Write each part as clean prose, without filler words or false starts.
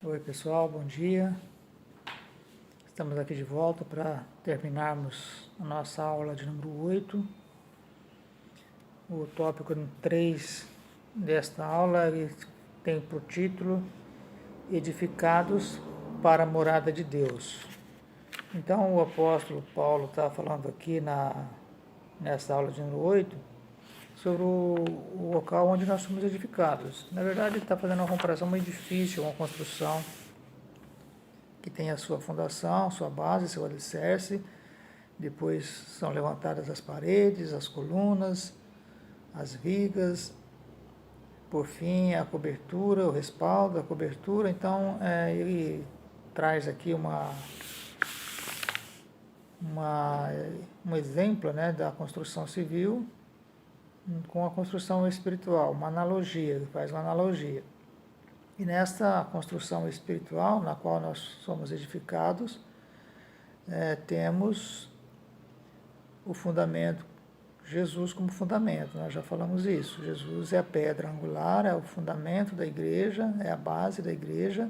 Oi pessoal, bom dia. Estamos aqui de volta para terminarmos a nossa aula de número 8. O tópico 3 desta aula tem por título Edificados para a Morada de Deus. Então o apóstolo Paulo está falando aqui nessa aula de número 8 sobre o local onde nós somos edificados. Na verdade ele está fazendo uma comparação, um edifício, uma construção que tem a sua fundação, sua base, seu alicerce, depois são levantadas as paredes, as colunas, as vigas, por fim a cobertura, o respaldo, a cobertura. Então ele traz aqui um exemplo, né, da construção civil com a construção espiritual, uma analogia, ele faz uma analogia. E nesta construção espiritual, na qual nós somos edificados, temos o fundamento, Jesus como fundamento, nós já falamos isso. Jesus é a pedra angular, é o fundamento da igreja, é a base da igreja.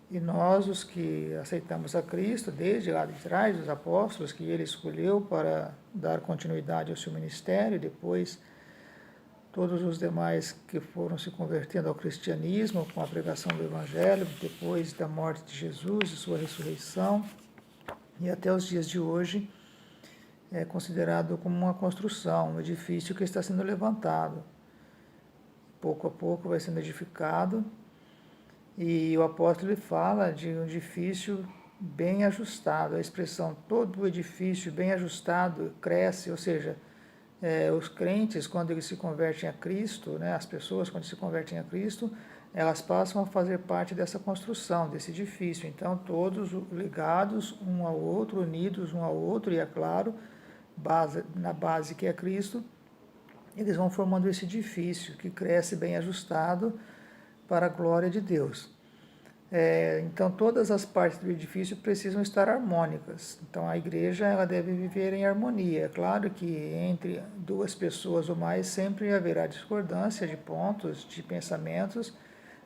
E nós, os que aceitamos a Cristo, desde lá de trás, os apóstolos que ele escolheu para dar continuidade ao seu ministério, depois todos os demais que foram se convertendo ao cristianismo com a pregação do Evangelho, depois da morte de Jesus e sua ressurreição, e até os dias de hoje, é considerado como uma construção, um edifício que está sendo levantado. Pouco a pouco vai sendo edificado, e o apóstolo fala de um edifício bem ajustado. A expressão todo o edifício bem ajustado cresce, ou seja, os crentes, quando eles se convertem a Cristo, né, as pessoas, quando se convertem a Cristo, elas passam a fazer parte dessa construção, desse edifício. Então, todos ligados um ao outro, unidos um ao outro, e é claro, na base que é Cristo, eles vão formando esse edifício que cresce bem ajustado para a glória de Deus. Então, todas as partes do edifício precisam estar harmônicas. Então, a igreja ela deve viver em harmonia. É claro que entre duas pessoas ou mais sempre haverá discordância de pontos, de pensamentos,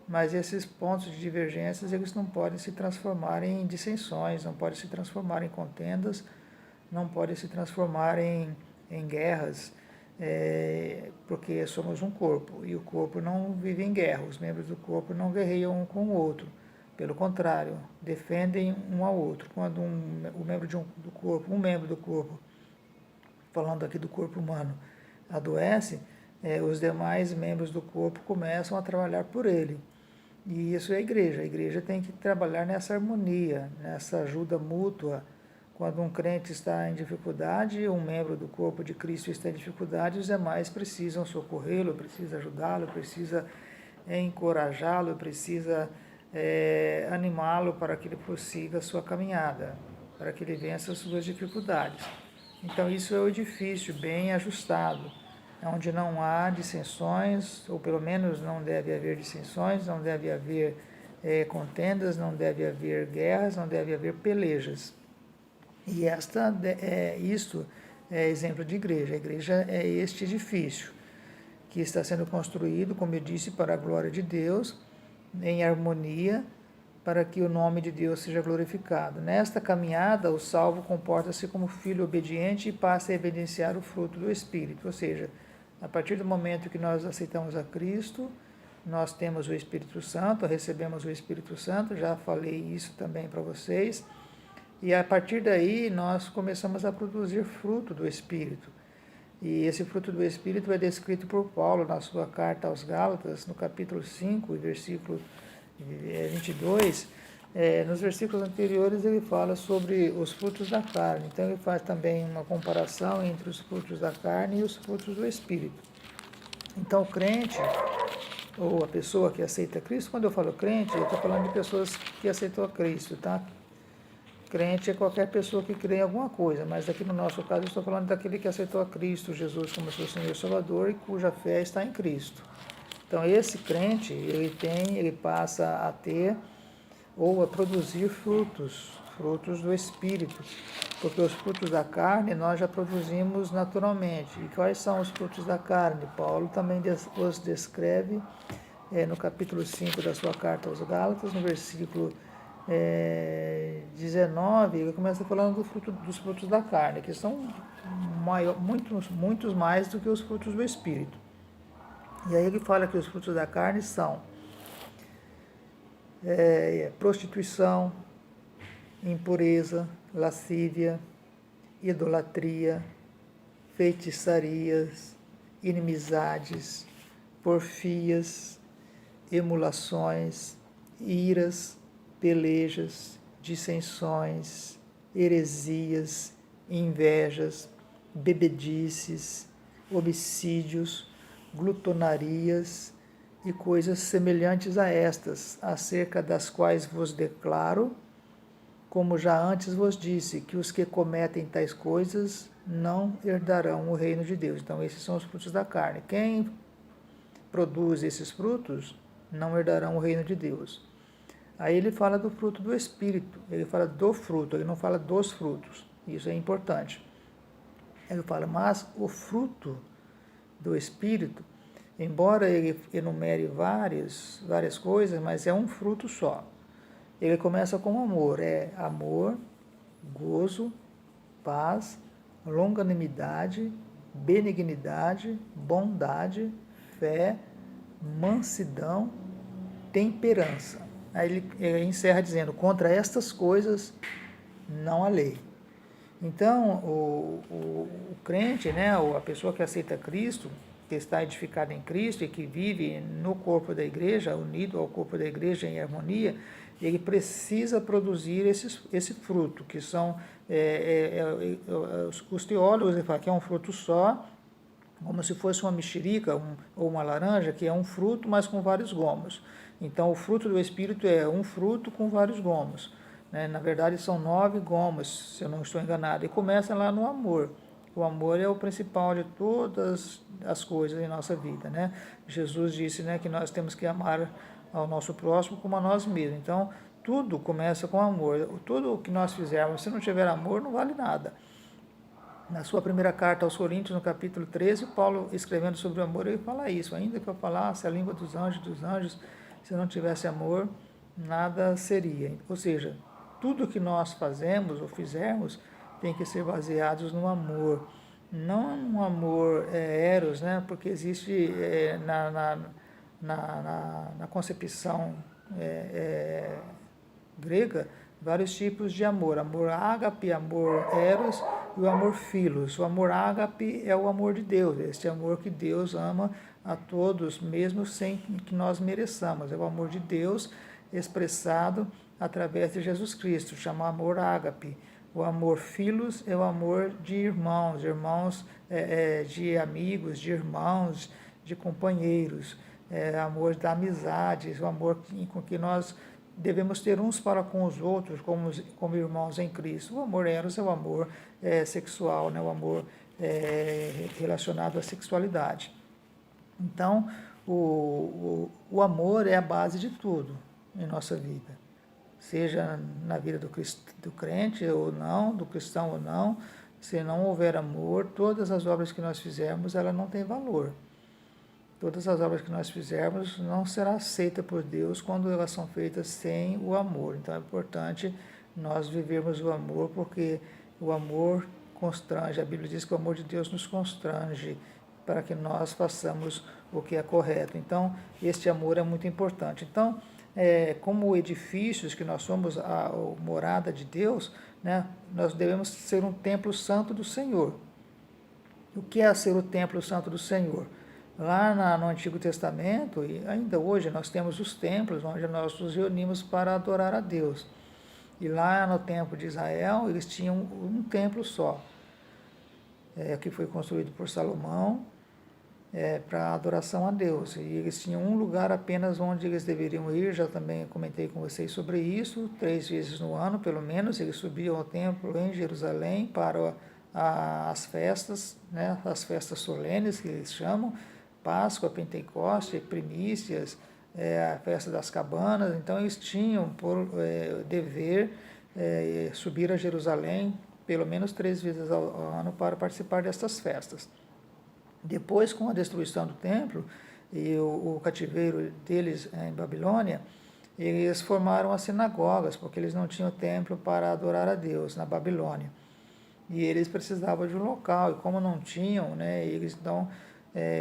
mas esses pontos de divergências eles não podem se transformar em dissensões, não podem se transformar em contendas, não podem se transformar em guerras, porque somos um corpo e o corpo não vive em guerra, os membros do corpo não guerreiam um com o outro. Pelo contrário, defendem um ao outro. Quando um membro do corpo, falando aqui do corpo humano, adoece, os demais membros do corpo começam a trabalhar por ele. E isso é a igreja. A igreja tem que trabalhar nessa harmonia, nessa ajuda mútua. Quando um crente está em dificuldade, um membro do corpo de Cristo está em dificuldade, os demais precisam socorrê-lo, precisa ajudá-lo, precisa encorajá-lo, precisa animá-lo para que ele prossiga a sua caminhada, para que ele vença as suas dificuldades. Então isso é o edifício bem ajustado, onde não há dissensões, ou pelo menos não deve haver dissensões, não deve haver contendas, não deve haver guerras, não deve haver pelejas. E isto é exemplo de igreja. A igreja é este edifício que está sendo construído, como eu disse, para a glória de Deus, em harmonia, para que o nome de Deus seja glorificado. Nesta caminhada, o salvo comporta-se como filho obediente e passa a evidenciar o fruto do Espírito. Ou seja, a partir do momento que nós aceitamos a Cristo, nós temos o Espírito Santo, recebemos o Espírito Santo, já falei isso também para vocês, e a partir daí nós começamos a produzir fruto do Espírito. E esse fruto do Espírito é descrito por Paulo na sua carta aos Gálatas, no capítulo 5, versículo 22. Nos versículos anteriores ele fala sobre os frutos da carne. Então ele faz também uma comparação entre os frutos da carne e os frutos do Espírito. Então o crente, ou a pessoa que aceita Cristo, quando eu falo crente, eu estou falando de pessoas que aceitam a Cristo, tá? Crente é qualquer pessoa que crê em alguma coisa, mas aqui no nosso caso eu estou falando daquele que aceitou a Cristo, Jesus como seu Senhor e Salvador e cuja fé está em Cristo. Então esse crente, ele passa a ter ou a produzir frutos do Espírito, porque os frutos da carne nós já produzimos naturalmente. E quais são os frutos da carne? Paulo também os descreve no capítulo 5 da sua carta aos Gálatas, no versículo 19, ele começa falando dos frutos da carne, que são muitos mais do que os frutos do Espírito. E aí ele fala que os frutos da carne são prostituição, impureza, lascívia, idolatria, feitiçarias, inimizades, porfias, emulações, iras, pelejas, dissensões, heresias, invejas, bebedices, homicídios, glutonarias e coisas semelhantes a estas, acerca das quais vos declaro, como já antes vos disse, que os que cometem tais coisas não herdarão o reino de Deus. Então, esses são os frutos da carne. Quem produz esses frutos não herdarão o reino de Deus. Aí ele fala do fruto do Espírito, ele fala do fruto, ele não fala dos frutos. Isso é importante. Ele fala, mas o fruto do Espírito, embora ele enumere várias coisas, mas é um fruto só. Ele começa com amor, é amor, gozo, paz, longanimidade, benignidade, bondade, fé, mansidão, temperança. Aí ele encerra dizendo, contra estas coisas não há lei. Então, o crente, né, ou a pessoa que aceita Cristo, que está edificada em Cristo e que vive no corpo da igreja, unido ao corpo da igreja em harmonia, ele precisa produzir esse fruto, que são os teólogos, ele fala que é um fruto só, como se fosse uma mexerica ou uma laranja, que é um fruto, mas com vários gomos. Então, o fruto do Espírito é um fruto com vários gomos. Né? Na verdade, são 9 gomos, se eu não estou enganado, e começa lá no amor. O amor é o principal de todas as coisas em nossa vida. Né? Jesus disse, né, que nós temos que amar ao nosso próximo como a nós mesmos. Então, tudo começa com amor. Tudo o que nós fizermos, se não tiver amor, não vale nada. Na sua primeira carta aos Coríntios, no capítulo 13, Paulo, escrevendo sobre o amor, ele fala isso. Ainda que eu falasse a língua dos anjos, se não tivesse amor, nada seria. Ou seja, tudo que nós fazemos ou fizermos tem que ser baseados no amor. Não no amor eros, né? Porque existe na concepção grega vários tipos de amor. Amor ágape, amor eros e o amor filos. O amor ágape é o amor de Deus, este amor que Deus ama a todos, mesmo sem que nós mereçamos. É o amor de Deus expressado através de Jesus Cristo, chama amor ágape. O amor filos é o amor de irmãos, de amigos, de irmãos, de companheiros, amor da amizade, o amor com que nós devemos ter uns para com os outros, como irmãos em Cristo. O amor eros é o amor sexual, né? O amor relacionado à sexualidade. Então, o amor é a base de tudo em nossa vida, seja na vida do crente ou não, do cristão ou não. Se não houver amor, todas as obras que nós fizermos, ela não tem valor. Todas as obras que nós fizermos não será aceita por Deus quando elas são feitas sem o amor. Então é importante nós vivermos o amor, porque o amor constrange. A Bíblia diz que o amor de Deus nos constrange para que nós façamos o que é correto. Então, este amor é muito importante. Então, como edifícios que nós somos a morada de Deus, né, nós devemos ser um templo santo do Senhor. O que é ser o templo santo do Senhor? Lá no Antigo Testamento, e ainda hoje, nós temos os templos onde nós nos reunimos para adorar a Deus. E lá no templo de Israel, eles tinham um templo só, que foi construído por Salomão, para adoração a Deus. E eles tinham um lugar apenas onde eles deveriam ir, já também comentei com vocês sobre isso, 3 vezes no ano, pelo menos, eles subiam ao templo em Jerusalém para as festas, né, as festas solenes que eles chamam, Páscoa, Pentecoste, primícias, a festa das cabanas. Então eles tinham por dever subir a Jerusalém pelo menos 3 vezes ao ano para participar destas festas. Depois, com a destruição do templo, e o cativeiro deles em Babilônia, eles formaram as sinagogas, porque eles não tinham templo para adorar a Deus na Babilônia. E eles precisavam de um local, e como não tinham, né, eles então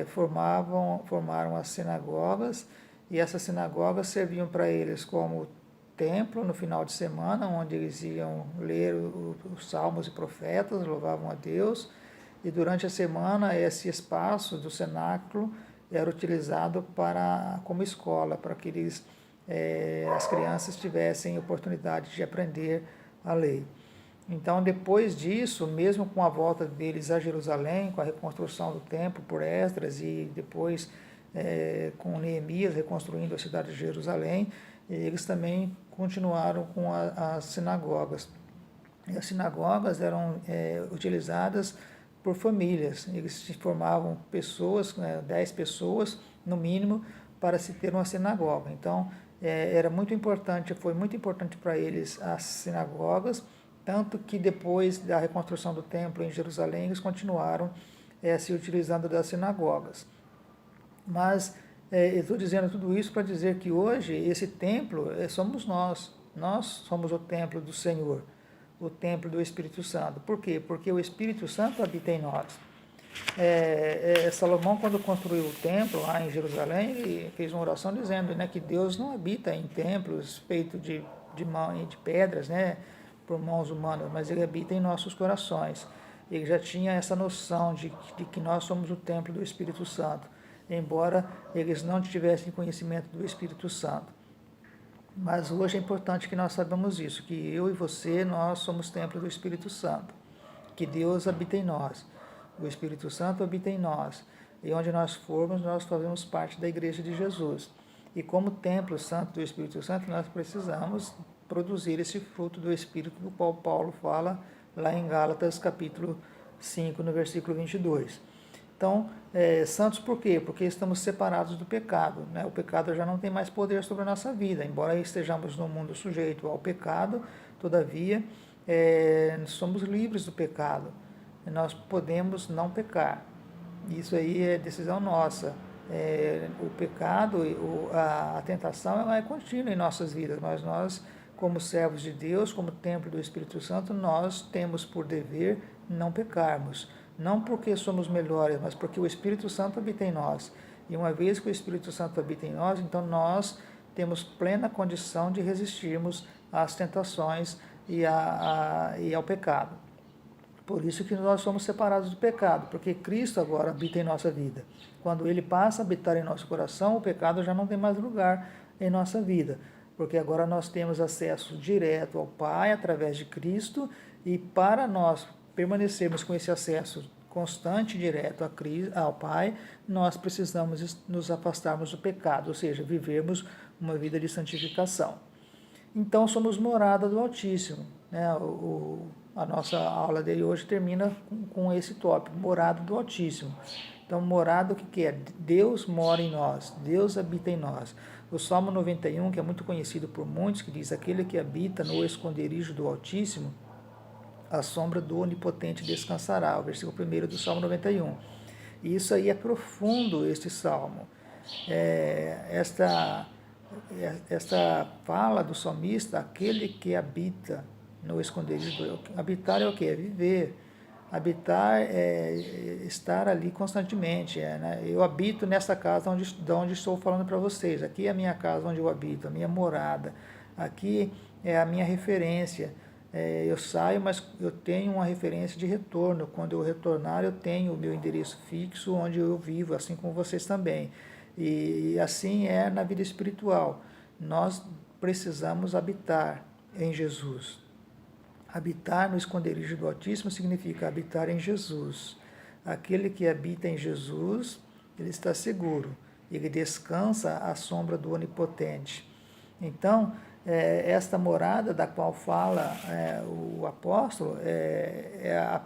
formaram as sinagogas, e essas sinagogas serviam para eles como templo no final de semana, onde eles iam ler os salmos e profetas, louvavam a Deus, e durante a semana esse espaço do cenáculo era utilizado como escola, para que as crianças tivessem oportunidade de aprender a lei. Então, depois disso, mesmo com a volta deles a Jerusalém, com a reconstrução do templo por Esdras e depois com Neemias reconstruindo a cidade de Jerusalém, eles também continuaram com as sinagogas. E as sinagogas eram utilizadas por famílias. Eles se formavam pessoas, 10 pessoas no mínimo, para se ter uma sinagoga. Então, era muito importante, foi muito importante para eles as sinagogas, tanto que depois da reconstrução do templo em Jerusalém, eles continuaram se utilizando das sinagogas. Mas eu estou dizendo tudo isso para dizer que hoje esse templo somos nós. Nós somos o templo do Senhor, o templo do Espírito Santo. Por quê? Porque o Espírito Santo habita em nós. Salomão, quando construiu o templo lá em Jerusalém, ele fez uma oração dizendo, né, que Deus não habita em templos feitos de pedras, né, por mãos humanas, mas ele habita em nossos corações. Ele já tinha essa noção de que nós somos o templo do Espírito Santo, embora eles não tivessem conhecimento do Espírito Santo. Mas hoje é importante que nós saibamos isso, que eu e você, nós somos templo do Espírito Santo, que Deus habita em nós, o Espírito Santo habita em nós, e onde nós formos, nós fazemos parte da Igreja de Jesus. E como templo santo do Espírito Santo, nós precisamos produzir esse fruto do Espírito, do qual Paulo fala lá em Gálatas capítulo 5, no versículo 22. Então, santos por quê? Porque estamos separados do pecado, né? O pecado já não tem mais poder sobre a nossa vida, embora estejamos no mundo sujeito ao pecado, todavia, somos livres do pecado. Nós podemos não pecar. Isso aí é decisão nossa. O pecado, a tentação é contínua em nossas vidas, mas nós, como servos de Deus, como templo do Espírito Santo, nós temos por dever não pecarmos. Não porque somos melhores, mas porque o Espírito Santo habita em nós. E uma vez que o Espírito Santo habita em nós, então nós temos plena condição de resistirmos às tentações e ao pecado. Por isso que nós somos separados do pecado, porque Cristo agora habita em nossa vida. Quando Ele passa a habitar em nosso coração, o pecado já não tem mais lugar em nossa vida, porque agora nós temos acesso direto ao Pai através de Cristo, e para nós permanecermos com esse acesso constante e direto ao Pai, nós precisamos nos afastarmos do pecado, ou seja, vivermos uma vida de santificação. Então somos morada do Altíssimo, né? A nossa aula de hoje termina com esse tópico, morada do Altíssimo. Então, morada, o que é? Deus mora em nós, Deus habita em nós. O Salmo 91, que é muito conhecido por muitos, que diz, aquele que habita no esconderijo do Altíssimo, a sombra do Onipotente descansará, o versículo 1 do Salmo 91. E isso aí é profundo, este Salmo. Esta fala do salmista, aquele que habita no esconderijo. Habitar é o que? É viver. Habitar é estar ali constantemente. Né? Eu habito nessa casa de onde estou falando para vocês. Aqui é a minha casa onde eu habito, a minha morada. Aqui é a minha referência. Eu saio, mas eu tenho uma referência de retorno. Quando eu retornar, eu tenho o meu endereço fixo onde eu vivo, assim como vocês também. E assim é na vida espiritual. Nós precisamos habitar em Jesus. Habitar no esconderijo do Altíssimo significa habitar em Jesus. Aquele que habita em Jesus, ele está seguro. Ele descansa à sombra do Onipotente. Então, esta morada da qual fala o apóstolo é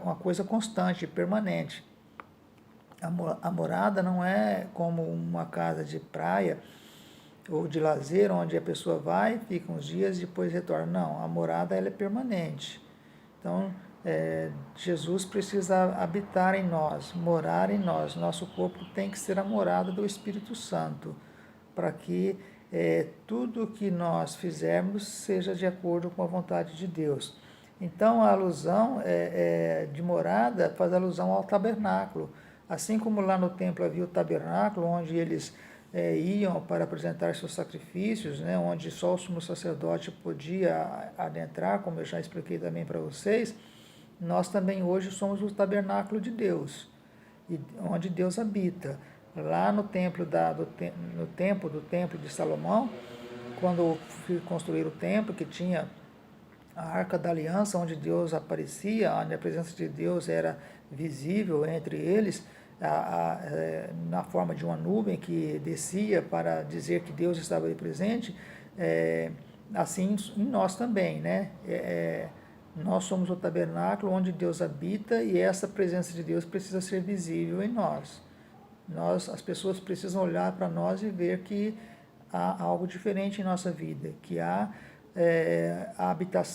uma coisa constante, permanente. A morada não é como uma casa de praia ou de lazer, onde a pessoa vai, fica uns dias e depois retorna. Não, a morada ela é permanente. Então, Jesus precisa habitar em nós, morar em nós. Nosso corpo tem que ser a morada do Espírito Santo, para que tudo que nós fizermos seja de acordo com a vontade de Deus. Então, a alusão de morada faz alusão ao tabernáculo. Assim como lá no templo havia o tabernáculo, onde eles iam para apresentar seus sacrifícios, né, onde só o sumo sacerdote podia adentrar, como eu já expliquei também para vocês, nós também hoje somos o tabernáculo de Deus, onde Deus habita. Lá no templo do templo de Salomão, quando construíram o templo, que tinha a Arca da Aliança, onde Deus aparecia, onde a presença de Deus era visível entre eles, na forma de uma nuvem que descia para dizer que Deus estava ali presente, assim em nós também, né? Nós somos o tabernáculo onde Deus habita e essa presença de Deus precisa ser visível em nós. As pessoas precisam olhar para nós e ver que há algo diferente em nossa vida, que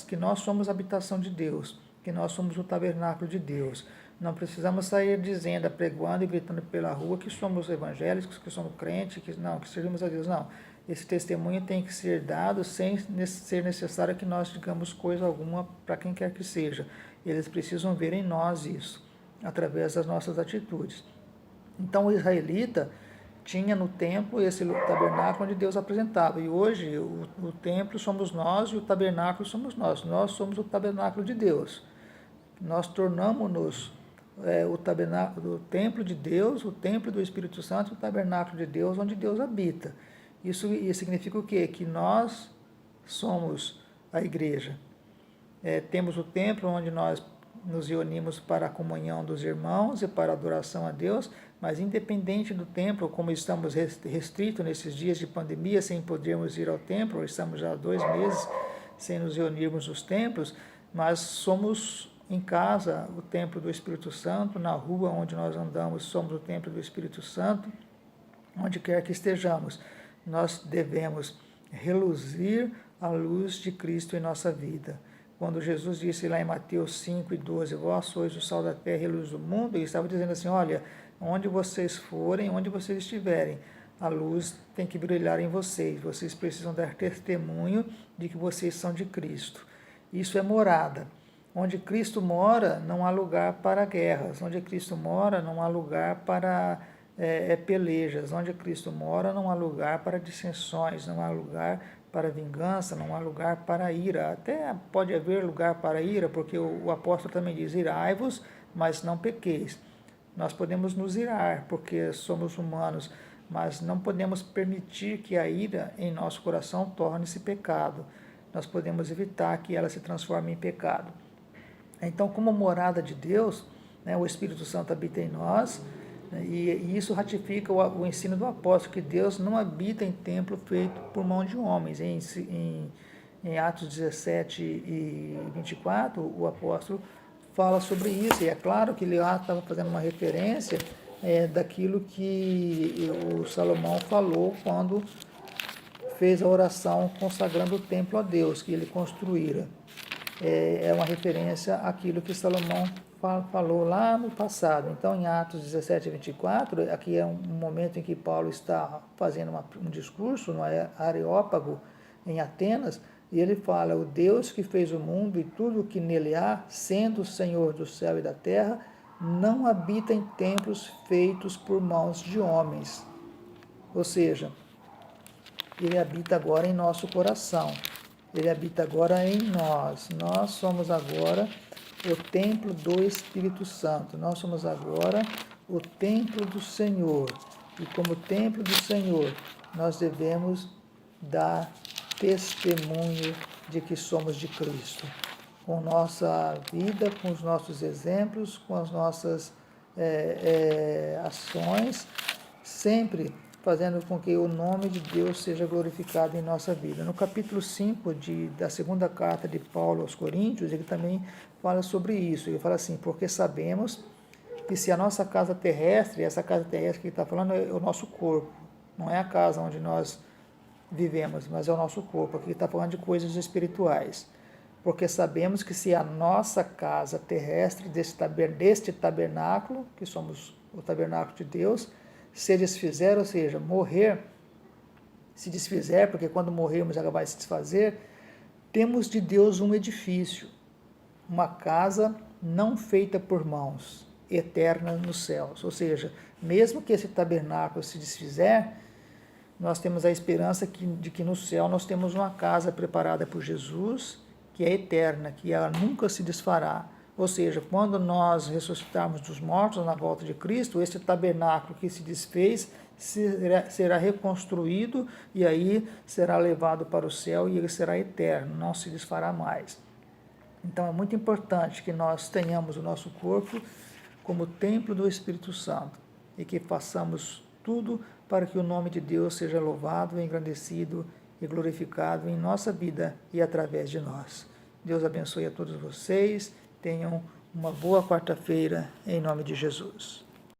que nós somos a habitação de Deus, que nós somos o tabernáculo de Deus. Não precisamos sair dizendo, apregoando e gritando pela rua que somos evangélicos, que somos crentes, que servimos a Deus. Não. Esse testemunho tem que ser dado sem ser necessário que nós digamos coisa alguma para quem quer que seja. Eles precisam ver em nós isso, através das nossas atitudes. Então o israelita tinha no templo esse tabernáculo onde Deus apresentava. E hoje o templo somos nós e o tabernáculo somos nós. Nós somos o tabernáculo de Deus. Nós tornamos-nos o tabernáculo do templo de Deus, o templo do Espírito Santo, o tabernáculo de Deus, onde Deus habita. Isso significa o quê? Que nós somos a igreja. Temos o templo onde nós nos reunimos para a comunhão dos irmãos e para a adoração a Deus, mas independente do templo, como estamos restritos nesses dias de pandemia, sem podermos ir ao templo, estamos já há 2 meses sem nos reunirmos nos templos, mas somos em casa o templo do Espírito Santo, na rua onde nós andamos somos o templo do Espírito Santo, onde quer que estejamos, nós devemos reluzir a luz de Cristo em nossa vida. Quando Jesus disse lá em Mateus 5:12, vós sois o sal da terra e a luz do mundo, ele estava dizendo assim, olha, onde vocês forem, onde vocês estiverem, a luz tem que brilhar em vocês precisam dar testemunho de que vocês são de Cristo. Isso é morada. Onde Cristo mora, não há lugar para guerras. Onde Cristo mora, não há lugar para pelejas. Onde Cristo mora, não há lugar para dissensões, não há lugar para vingança, não há lugar para ira. Até pode haver lugar para ira, porque o apóstolo também diz, irai-vos, mas não pequeis. Nós podemos nos irar, porque somos humanos, mas não podemos permitir que a ira em nosso coração torne-se pecado. Nós podemos evitar que ela se transforme em pecado. Então, como morada de Deus, né, o Espírito Santo habita em nós, né, e isso ratifica o ensino do apóstolo, que Deus não habita em templo feito por mão de homens. Em Atos 17 e 24, o apóstolo fala sobre isso, e é claro que ele lá estava fazendo uma referência daquilo que o Salomão falou quando fez a oração consagrando o templo a Deus, que ele construíra. É uma referência àquilo que Salomão falou lá no passado. Então, em Atos 17 e 24, aqui é um momento em que Paulo está fazendo um discurso no Areópago, em Atenas, e ele fala, o Deus que fez o mundo e tudo o que nele há, sendo o Senhor do céu e da terra, não habita em templos feitos por mãos de homens. Ou seja, ele habita agora em nosso coração. Ele habita agora em nós. Nós somos agora o templo do Espírito Santo. Nós somos agora o templo do Senhor. E como templo do Senhor, nós devemos dar testemunho de que somos de Cristo. Com nossa vida, com os nossos exemplos, com as nossas ações, sempre fazendo com que o nome de Deus seja glorificado em nossa vida. No capítulo 5 da segunda carta de Paulo aos Coríntios, ele também fala sobre isso. Ele fala assim, porque sabemos que se a nossa casa terrestre, essa casa terrestre que ele está falando é o nosso corpo, não é a casa onde nós vivemos, mas é o nosso corpo. Aqui ele está falando de coisas espirituais. porque sabemos que se a nossa casa terrestre deste tabernáculo, que somos o tabernáculo de Deus, se desfizer, ou seja, morrer, se desfizer, porque quando morrermos ela vai se desfazer, temos de Deus um edifício, uma casa não feita por mãos, eterna nos céus. Ou seja, mesmo que esse tabernáculo se desfizer, nós temos a esperança de que no céu nós temos uma casa preparada por Jesus, que é eterna, que ela nunca se desfará. Ou seja, quando nós ressuscitarmos dos mortos na volta de Cristo, esse tabernáculo que se desfez será reconstruído e aí será levado para o céu e ele será eterno, não se desfará mais. Então é muito importante que nós tenhamos o nosso corpo como templo do Espírito Santo e que façamos tudo para que o nome de Deus seja louvado, engrandecido e glorificado em nossa vida e através de nós. Deus abençoe a todos vocês, tenham uma boa quarta-feira, em nome de Jesus.